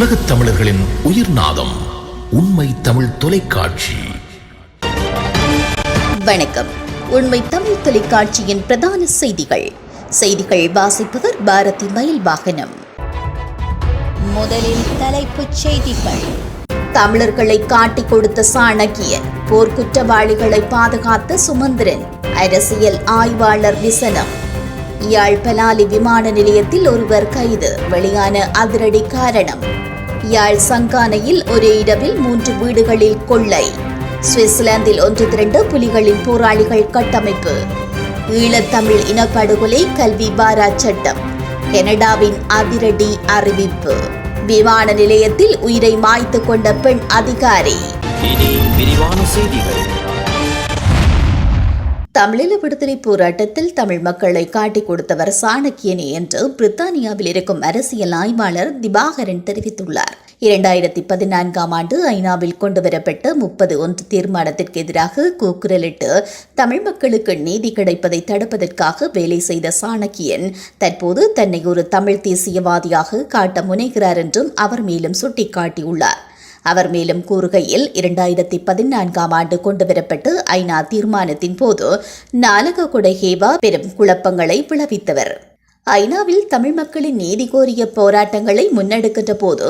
உலகத் தமிழர்களின் உயிர்நாதம் உண்மை தமிழ் தொலைக்காட்சி. வணக்கம். உண்மை தமிழ் தொலைக்காட்சியின் பிரதான செய்திகள் வாசிப்பவர் பாரதி மயில் வாகனம். முதலில் தலைப்புச் செய்திகள். தமிழர்களை காட்டிக் கொடுத்த சாணக்கியன், போர்க்குற்றவாளிகளை பாதுகாத்த சுமந்திரன், அரசியல் ஆய்வாளர் விசனம். யாழ் பலாலி விமான நிலையத்தில் ஒருவர் கைது, வெளியான அதிரடி காரணம். யாழ் சங்கானையில் ஒரே இரவில் 3 வீடுகளில் கொள்ளை. சுவிட்சர்லாந்தில் ஒன்று திரண்ட புலிகளின் போராளிகள் கட்டமைப்பு. ஈழத்தமிழ் இனப்படுகொலை கல்வி பாரா சட்டம். கனடாவின் அதிரடி அறிவிப்பு. விமான நிலையத்தில் உயிரை மாய்த்து கொண்ட பெண் அதிகாரி. இனி விரிவான செய்திகள். தமிழீழ விடுதலை போராட்டத்தில் தமிழ் மக்களை காட்டிக் கொடுத்தவர் சாணக்கியனே என்று பிரித்தானியாவில் இருக்கும் அரசியல் ஆய்வாளர் திபாகரன் தெரிவித்துள்ளார். 2014ஆம் ஆண்டு ஐநாவில் கொண்டுவரப்பட்ட 30 தீர்மானத்திற்கு எதிராக கூக்குரலிட்டு தமிழ் மக்களுக்கு நீதி கிடைப்பதை தடுப்பதற்காக வேலை செய்த சாணக்கியன் தற்போது தன்னை ஒரு தமிழ் தேசியவாதியாக காட்ட முனைகிறார் என்றும் அவர் மேலும் சுட்டிக்காட்டியுள்ளார். அவர் மேலும் கூறுகையில் 2014ஆம் ஆண்டு கொண்டுவரப்பட்ட ஐநா தீர்மானத்தின் போது நாலக கொடைஹேவா பெரும் குழப்பங்களை விளைவித்தவர். ஐநாவில் தமிழ் மக்களின் நீதி கோரிய போராட்டங்களை முன்னெடுக்கின்ற போது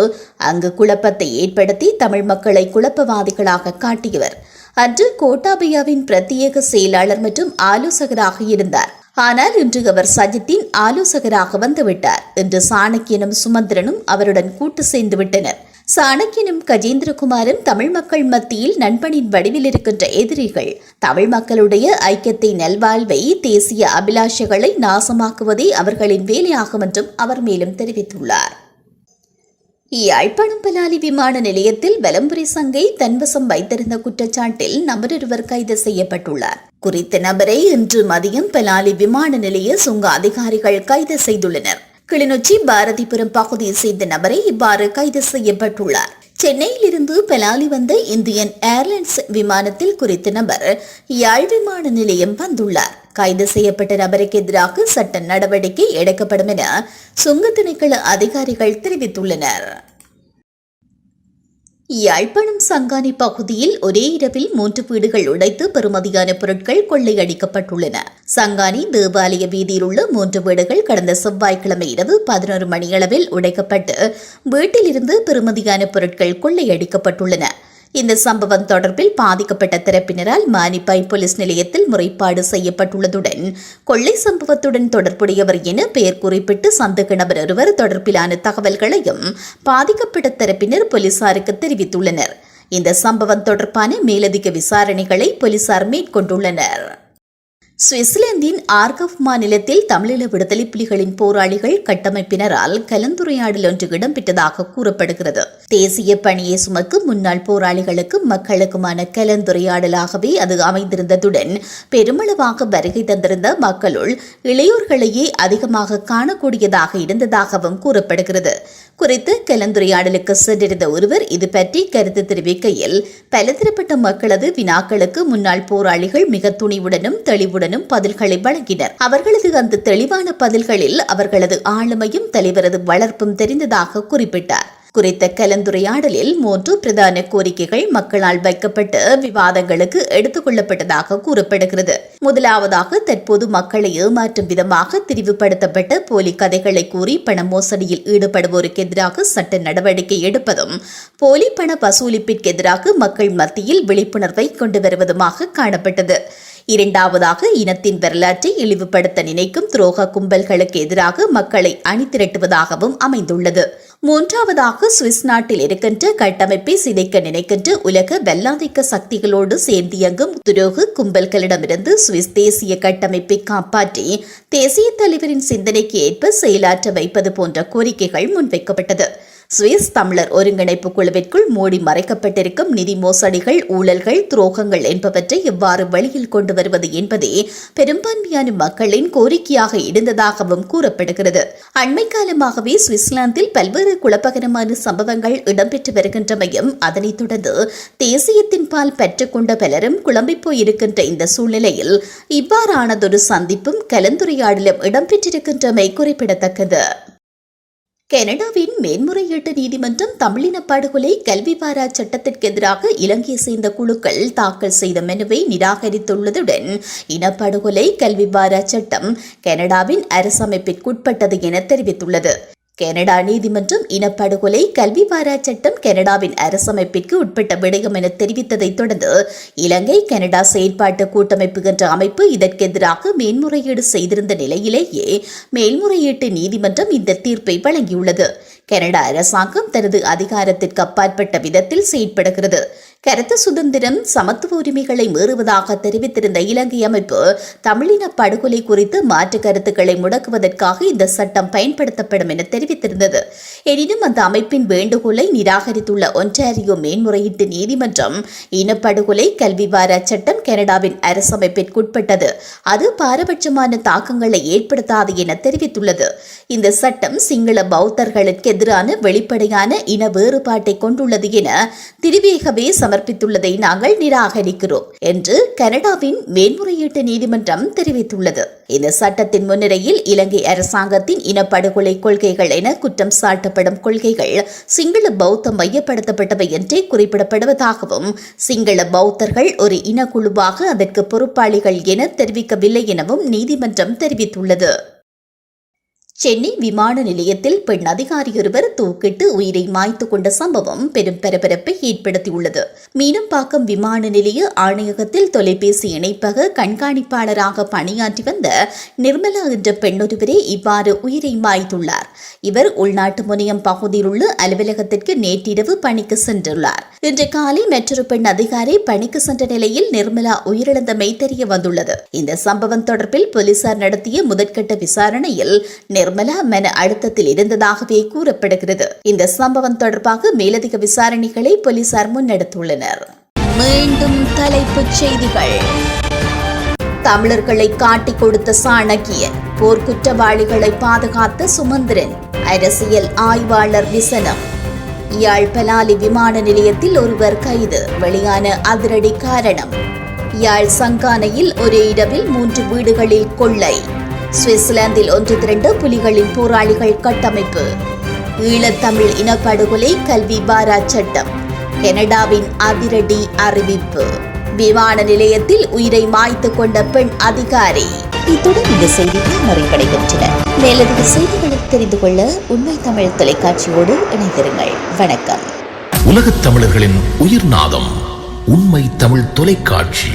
அங்கு குழப்பத்தை ஏற்படுத்தி தமிழ் மக்களை குழப்பவாதிகளாக காட்டியவர். அன்று கோட்டாபயாவின் பிரத்யேக செயலாளர் மற்றும் ஆலோசகராக இருந்தார். ஆனால் இன்று அவர் சஜித்தின் ஆலோசகராக வந்துவிட்டார். இன்று சாணக்கியனும் சுமந்திரனும் அவருடன் கூட்டு சேர்ந்து விட்டனர். சாணக்கியனும் கஜேந்திரகுமாரும் தமிழ் மக்கள் மத்தியில் நண்பனின் வடிவில் இருக்கின்ற எதிரிகள். தமிழ் மக்களுடைய ஐக்கியத்தை, நல்வாழ்வை, தேசிய அபிலாஷைகளை நாசமாக்குவதே அவர்களின் வேலையாகும் என்றும் அவர் மேலும் தெரிவித்துள்ளார். யாழ்ப்பாணம் பலாலி விமான நிலையத்தில் வலம்புரி சங்கை தன்வசம் வைத்திருந்த குற்றச்சாட்டில் நபரொருவர் கைது செய்யப்பட்டுள்ளார். குறித்த நபரை இன்று மதியம் பலாலி விமான நிலைய சுங்க அதிகாரிகள் கைது செய்துள்ளனர். கிளிநொச்சி பாரதிபுரம் பகுதியை சேர்ந்த நபரை இவ்வாறு கைது செய்யப்பட்டுள்ளார். சென்னையில் இருந்து பலாலி வந்த இந்தியன் ஏர்லைன்ஸ் விமானத்தில் குறித்த நபர் யாழ் விமான நிலையம் வந்துள்ளார். கைது செய்யப்பட்ட நபருக்கு எதிராக சட்ட நடவடிக்கை எடுக்கப்படும் என சுங்க திணைக்கள அதிகாரிகள் தெரிவித்துள்ளனர். யாழ்ப்பாணம் சங்கானை பகுதியில் ஒரே இரவில் 3 வீடுகள் உடைத்து பெறுமதியான பொருட்கள் கொள்ளையடிக்கப்பட்டுள்ளன. சங்கானை தேவாலய வீதியில் உள்ள 3 வீடுகள் கடந்த செவ்வாய்க்கிழமை இரவு 11 மணியளவில் உடைக்கப்பட்டு வீட்டிலிருந்து பெறுமதியான பொருட்கள் கொள்ளையடிக்கப்பட்டுள்ளன. இந்த சம்பவம் தொடர்பில் பாதிக்கப்பட்ட தரப்பினரால் மானிப்பாய் போலீஸ் நிலையத்தில் முறைப்பாடு செய்யப்பட்டுள்ளதுடன் கொள்ளை சம்பவத்துடன் தொடர்புடையவர் என பெயர் குறிப்பிட்டு சந்தேக நபர் ஒருவர் தொடர்பிலான தகவல்களையும் பாதிக்கப்பட்ட தரப்பினர் போலீசாருக்கு தெரிவித்துள்ளனர். இந்த சம்பவம் தொடர்பான மேலதிக விசாரணைகளை போலீசார் மேற்கொண்டுள்ளனர். சுவிட்சர்லாந்தின் ஆர்கவ் மாநிலத்தில் தமிழீழ விடுதலை புலிகளின் போராளிகள் கட்டமைப்பினரால் கலந்துரையாடல் ஒன்று இடம்பெற்றதாக கூறப்படுகிறது. தேசிய பணியை சுமக்கும் முன்னாள் போராளிகளுக்கும் மக்களுக்குமான கலந்துரையாடலாகவே அது அமைந்திருந்ததுடன் பெருமளவாக வருகை தந்திருந்த மக்களுள் இளையோர்களையே அதிகமாக காணக்கூடியதாக இருந்ததாகவும் கூறப்படுகிறது. குறித்து கலந்துரையாடலுக்கு சென்றிருந்த ஒருவர் இது பற்றி கருத்து தெரிவிக்கையில், பலதரப்பட்ட மக்களது வினாக்களுக்கு முன்னாள் போராளிகள் மிக துணிவுடனும் தெளிவுடனும் பதில்களை வழங்கினர். அவர்களது அந்த தெளிவான பதில்களில் அவர்களது ஆளுமையும் தலைவரது வளர்ப்பும் தெரிந்ததாக குறிப்பிட்டார். குறித்த கலந்துரையாடலில் 3 பிரதான கோரிக்கைகள் மக்களால் வைக்கப்பட்ட விவாதங்களுக்கு எடுத்துக் கொள்ளப்பட்டதாக கூறப்படுகிறது. முதலாவதாக, தற்போது மக்களை ஏமாற்றும் விதமாக திரிவுபடுத்தப்பட்ட போலி கதைகளை கூறி பண மோசடியில் ஈடுபடுவோருக்கு எதிராக சட்ட நடவடிக்கை எடுப்பதும், போலி பண வசூலிப்பிற்கு எதிராக மக்கள் மத்தியில் விழிப்புணர்வை கொண்டு வருவதுமாக காணப்பட்டது. இரண்டாவதாக, இனத்தின் வரலாற்றை இழிவுபடுத்த நினைக்கும் துரோக கும்பல்களுக்கு எதிராக மக்களை அணிதிரட்டுவதாகவும் அமைந்துள்ளது. மூன்றாவதாக, சுவிஸ் நாட்டில் இருக்கின்ற கட்டமைப்பை சிதைக்க நினைக்கின்ற உலக வல்லாதிக்க சக்திகளோடு சேர்ந்தியங்கும் துரோக கும்பல்களிடமிருந்து சுவிஸ் தேசிய கட்டமைப்பை காப்பாற்றி தேசிய தலைவரின் சிந்தனைக்கு ஏற்ப செயலாற்ற வைப்பது போன்ற கோரிக்கைகள் முன்வைக்கப்பட்டது. சுவிஸ் தமிழர் ஒருங்கிணைப்பு குழுவிற்குள் மூடி மறைக்கப்பட்டிருக்கும் நிதி மோசடிகள், ஊழல்கள், துரோகங்கள் என்பவற்றை எவ்வாறு வெளியில் கொண்டு வருவது என்பதே பெரும்பான்மையான மக்களின் கோரிக்கையாக இருந்ததாகவும் கூறப்படுகிறது. அண்மை காலமாகவே சுவிட்சர்லாந்தில் பல்வேறு குழப்பகரமான சம்பவங்கள் இடம்பெற்று வருகின்றமையும், அதனைத் தொடர்ந்து தேசியத்தின் பால் பெற்றுக்கொண்ட பலரும் குழம்பிப் போயிருக்கின்ற இந்த சூழ்நிலையில் இவ்வாறானதொரு சந்திப்பும் கலந்துரையாடலும் இடம்பெற்றிருக்கின்றமை குறிப்பிடத்தக்கது. கனடாவின் மேன்முறையீட்டு நீதிமன்றம் தமிழின படுகொலை கல்வி பாரா சட்டத்திற்கு எதிராக இலங்கையை சேர்ந்த குழுக்கள் தாக்கல் செய்த மனுவை நிராகரித்துள்ளதுடன் இனப்படுகொலை கல்வி பாரா சட்டம் கனடாவின் அரசமைப்பிற்குட்பட்டது என தெரிவித்துள்ளது. கனடா நீதிமன்றம் இனப்படுகொலை கல்வி பாரா சட்டம் கனடாவின் அரசமைப்பிற்கு உட்பட்ட விடயம் என தெரிவித்ததைத் தொடர்ந்து இலங்கை கனடா செயற்பாட்டு கூட்டமைப்பு என்ற அமைப்பு இதற்கு எதிராக மேன்முறையீடு செய்திருந்த நிலையிலேயே மேல்முறையீட்டு நீதிமன்றம் இந்த தீர்ப்பை வழங்கியுள்ளது. கனடா அரசாங்கம் தனது அதிகாரத்திற்கு அப்பாற்பட்ட விதத்தில் செயற்படுகிறது. கருத்து சுதந்திரம் சமத்துவ உரிமைகளை மீறுவதாக தெரிவித்திருந்த இலங்கை அமைப்பு தமிழின படுகொலை குறித்து மாற்று கருத்துக்களை முடக்குவதற்காக இந்த சட்டம் பயன்படுத்தப்படும் என தெரிவித்திருந்தது. எனினும் அந்த அமைப்பின் வேண்டுகோளை நிராகரித்துள்ள ஒன்டாரியோ மேன்முறையீட்டு நீதிமன்றம் இனப்படுகொலை கல்வி வார சட்டம் கனடாவின் அரசமைப்பிற்குட்பட்டது, அது பாரபட்சமான தாக்கங்களை ஏற்படுத்தாது என தெரிவித்துள்ளது. இந்த சட்டம் சிங்கள பௌத்தர்களுக்கு எதிரான வெளிப்படையான இன வேறுபாட்டை கொண்டுள்ளது என திரிவேகவே சமர்ப்பித்துள்ளதை நாங்கள் நிராகரிக்கிறோம் என்று கனடாவின் மேன்முறையீட்டு நீதிமன்றம் தெரிவித்துள்ளது. இந்த சட்டத்தின் முன்னிலையில் இலங்கை அரசாங்கத்தின் இனப்படுகொலை கொள்கைகள் என குற்றம் சாட்டப்படும் கொள்கைகள் சிங்கள பௌத்தம் மையப்படுத்தப்பட்டவை என்றே குறிப்பிடப்படுவதாகவும் சிங்கள பௌத்தர்கள் ஒரு இனக்குழுவாக அதற்கு பொறுப்பாளிகள் என தெரிவிக்கவில்லை எனவும் நீதிமன்றம் தெரிவித்துள்ளது. சென்னை விமான நிலையத்தில் பெண் அதிகாரியொருவர் தூக்கிட்டு உயிரை மாய்த்து கொண்ட சம்பவம் பெரும் பரபரப்பை ஏற்படுத்தியுள்ளது. மீனம்பாக்கம் விமான நிலைய ஆணையகத்தில் தொலைபேசி இணைப்பக கண்காணிப்பாளராக பணியாற்றி வந்த நிர்மலா என்ற பெண்ணொருவரே இவ்வாறு உயிரை மாய்த்துள்ளார். இவர் உள்நாட்டு முனையம் பகுதியில் உள்ள அலுவலகத்திற்கு நேற்றிரவு பணிக்கு சென்றுள்ளார். இன்று காலை மற்றொரு பெண் அதிகாரி பணிக்கு சென்ற நிலையில் நிர்மலா உயிரிழந்தமை தெரிய வந்துள்ளது. இந்த சம்பவம் தொடர்பில் போலீசார் நடத்திய முதற்கட்ட விசாரணையில் நிர்மலா மன அழுத்தத்தில் இருந்ததாகவே கூறப்படுகிறது. இந்த சம்பவம் தொடர்பாக மேலதிக விசாரணைகளை போலீசார் முன்னெடுத்துள்ளனர். மீண்டும் தலைப்புச் செய்திகள். தமிழர்களை காட்டிக் கொடுத்த சாணக்கியன், போர்க்குற்றவாளிகளை பாதுகாத்த சுமந்திரன், அரசியல் ஆய்வாளர் விசனம். யாழ் பலாலி விமான நிலையத்தில் ஒருவர் கைது, வெளியான அதிரடி காரணம். யாழ் சங்கானையில் ஒரே இரவில் 3 வீடுகளில் கொள்ளை. சுவிட்சர்லாந்தில் ஒன்று திரண்ட புலிகளின் போராளிகள் கட்டமைப்பு. ஈழத்தமிழ் இனப்படுகொலை கல்வி பாரா சட்டம். கனடாவின் அதிரடி அறிவிப்பு. விமான நிலையத்தில் உயிரை மாய்த்து கொண்ட பெண் அதிகாரி. இத்துடன் இந்த செய்திகள் நிறைவடைகின்றன. மேலதிக செய்திகளை தெரிந்து கொள்ள உண்மை தமிழ் தொலைக்காட்சியோடு இணைந்திருங்கள். வணக்கம். உலகத் தமிழர்களின் உயிர்நாதம் உண்மை தமிழ் தொலைக்காட்சி.